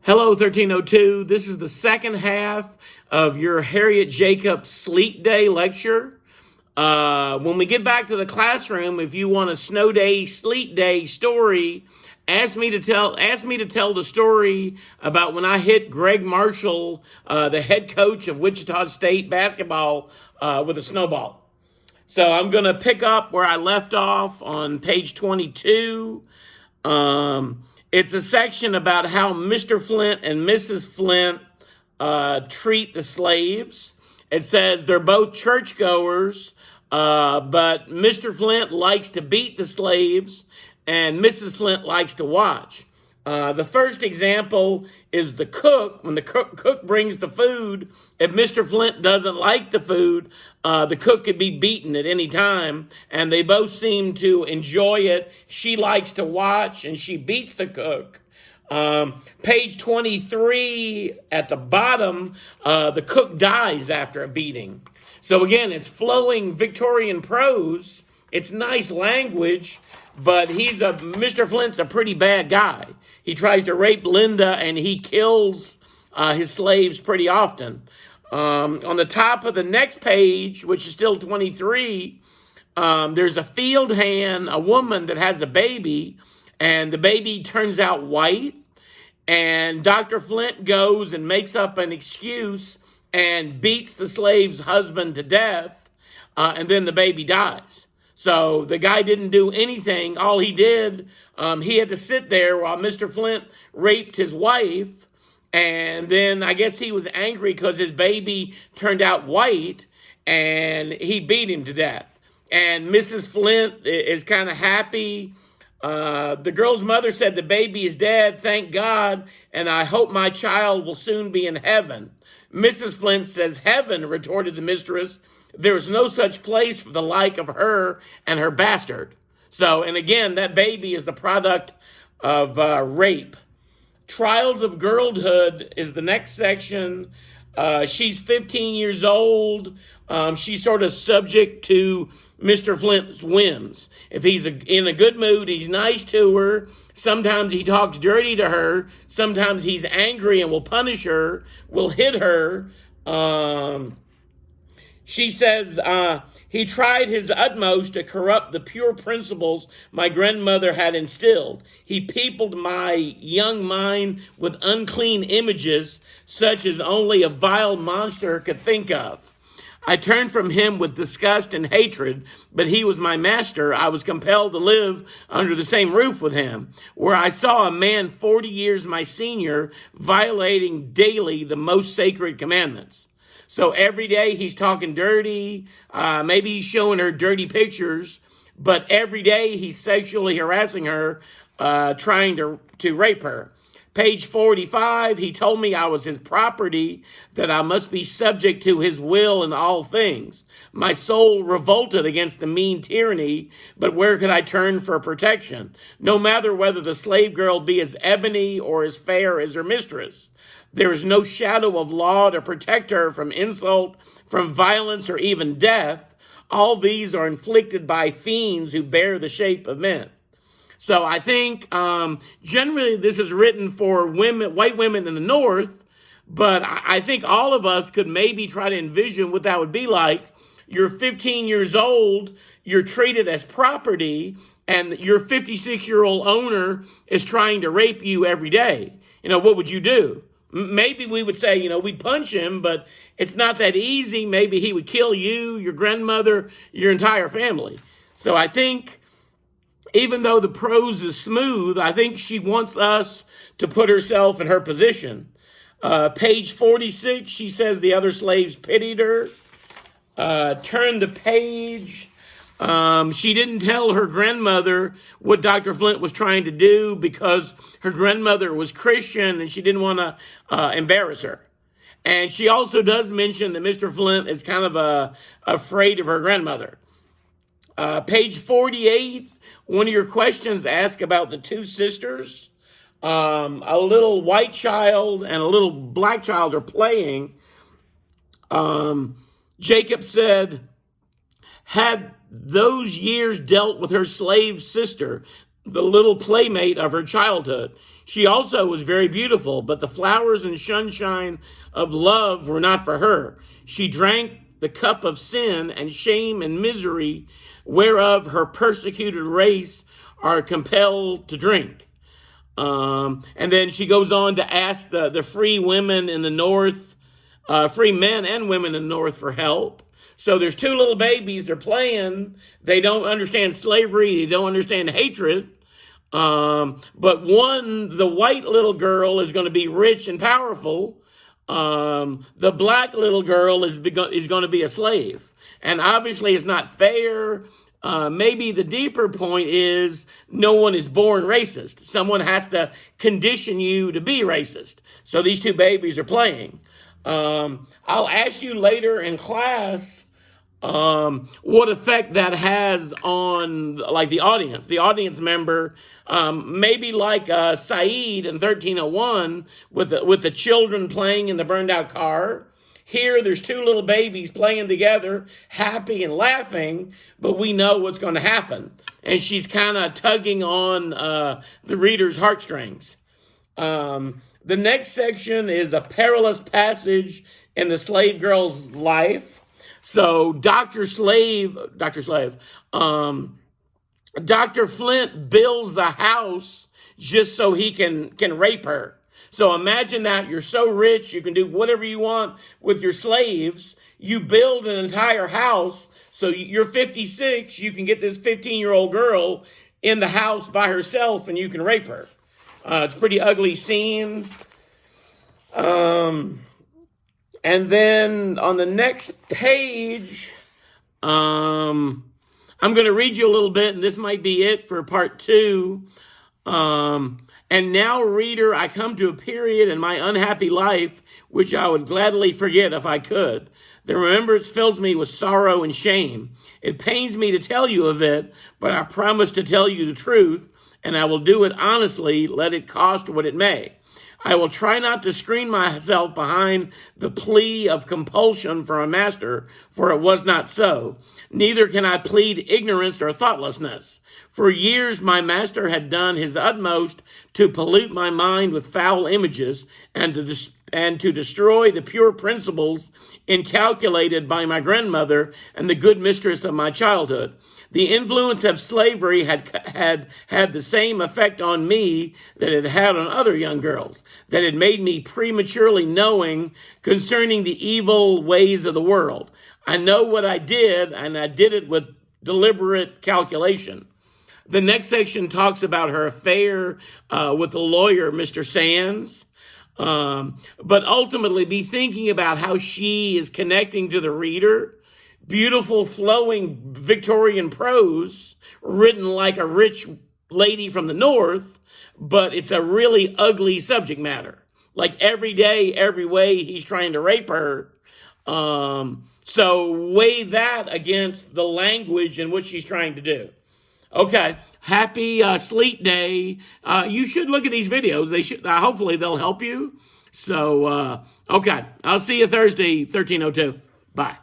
Hello, 1302. This is the second half of your Harriet Jacob Sleet Day lecture. When we get back to the classroom, if you want a snow day, sleet day story, ask me to tell the story about when I hit Greg Marshall, the head coach of Wichita State basketball, with a snowball. So I'm going to pick up where I left off on page 22. It's a section about how Mr. Flint and Mrs. Flint treat the slaves. It says they're both churchgoers, but Mr. Flint likes to beat the slaves, and Mrs. Flint likes to watch. The first example is the cook. When the cook brings the food, if Mr. Flint doesn't like the food, the cook could be beaten at any time, and they both seem to enjoy it. She likes to watch, and she beats the cook. Page 23 at the bottom, the cook dies after a beating. So again, it's flowing Victorian prose. It's nice language, but Mr. Flint's a pretty bad guy. He tries to rape Linda, and he kills his slaves pretty often. On the top of the next page, which is still 23, there's a field hand, a woman that has a baby, and the baby turns out white. And Dr. Flint goes and makes up an excuse and beats the slave's husband to death, and then the baby dies. So the guy didn't do anything. All he did, he had to sit there while Mr. Flint raped his wife. And then I guess he was angry because his baby turned out white, and he beat him to death. And Mrs. Flint is kind of happy. The girl's mother said, "The baby is dead, thank God, and I hope my child will soon be in heaven." Mrs. Flint says, "Heaven," retorted the mistress. "There is no such place for the like of her and her bastard." So, and again, that baby is the product of rape. Trials of Girlhood is the next section. She's 15 years old. She's sort of subject to Mr. Flint's whims. If he's in a good mood, he's nice to her. Sometimes he talks dirty to her. Sometimes he's angry and will punish her, will hit her. She says, he tried his utmost to corrupt the pure principles my grandmother had instilled. He peopled my young mind with unclean images, such as only a vile monster could think of. I turned from him with disgust and hatred, but he was my master. I was compelled to live under the same roof with him, where I saw a man 40 years my senior violating daily the most sacred commandments. So every day he's talking dirty, maybe he's showing her dirty pictures, but every day he's sexually harassing her, trying to rape her. Page 45, he told me I was his property, that I must be subject to his will in all things. My soul revolted against the mean tyranny, but where could I turn for protection? No matter whether the slave girl be as ebony or as fair as her mistress. There is no shadow of law to protect her from insult, from violence, or even death. All these are inflicted by fiends who bear the shape of men. So I think generally this is written for white women in the North, but I think all of us could maybe try to envision what that would be like. You're 15 years old, you're treated as property, and your 56-year-old owner is trying to rape you every day. What would you do? Maybe we would say, we'd punch him, but it's not that easy. Maybe he would kill you, your grandmother, your entire family. So I think even though the prose is smooth, I think she wants us to put herself in her position. Page 46, she says the other slaves pitied her. Turn the page. She didn't tell her grandmother what Dr. Flint was trying to do because her grandmother was Christian and she didn't want to embarrass her. And she also does mention that Mr. Flint is kind of afraid of her grandmother. Page 48, one of your questions asks about the two sisters. A little white child and a little black child are playing. Jacob said, had those years dealt with her slave sister, the little playmate of her childhood. She also was very beautiful, but the flowers and sunshine of love were not for her. She drank the cup of sin and shame and misery, whereof her persecuted race are compelled to drink. And then she goes on to ask the free women in the North, free men and women in the North for help. So there's two little babies, they're playing. They don't understand slavery, they don't understand hatred. But the white little girl is going to be rich and powerful. The black little girl is going to be a slave. And obviously it's not fair. Maybe the deeper point is no one is born racist. Someone has to condition you to be racist. So these two babies are playing. I'll ask you later in class what effect that has on like the audience member, maybe like Saeed in 1301 with the children playing in the burned out car. Here, there's two little babies playing together, happy and laughing, but we know what's going to happen. And she's kind of tugging on the reader's heartstrings. The next section is a perilous passage in the slave girl's life. So Dr. Flint builds a house just so he can rape her. So imagine that you're so rich, you can do whatever you want with your slaves. You build an entire house. So you're 56, you can get this 15-year-old girl in the house by herself and you can rape her. It's a pretty ugly scene. And then on the next page, I'm going to read you a little bit, and this might be it for part 2. And now, reader, I come to a period in my unhappy life which I would gladly forget if I could. The remembrance fills me with sorrow and shame. It pains me to tell you of it, but I promise to tell you the truth, and I will do it honestly, let it cost what it may. I will try not to screen myself behind the plea of compulsion for a master, for it was not so. Neither can I plead ignorance or thoughtlessness. For years my master had done his utmost to pollute my mind with foul images and to destroy the pure principles inculcated by my grandmother and the good mistress of my childhood. The influence of slavery had the same effect on me that it had on other young girls, that it made me prematurely knowing concerning the evil ways of the world. I know what I did, and I did it with deliberate calculation. The next section talks about her affair with the lawyer, Mr. Sands. But ultimately be thinking about how she is connecting to the reader. Beautiful, flowing Victorian prose written like a rich lady from the North, but it's a really ugly subject matter. Like every day, every way he's trying to rape her. So weigh that against the language and what she's trying to do. Okay, happy sleet day. You should look at these videos. They should. Hopefully they'll help you. So, okay, I'll see you Thursday, 1302. Bye.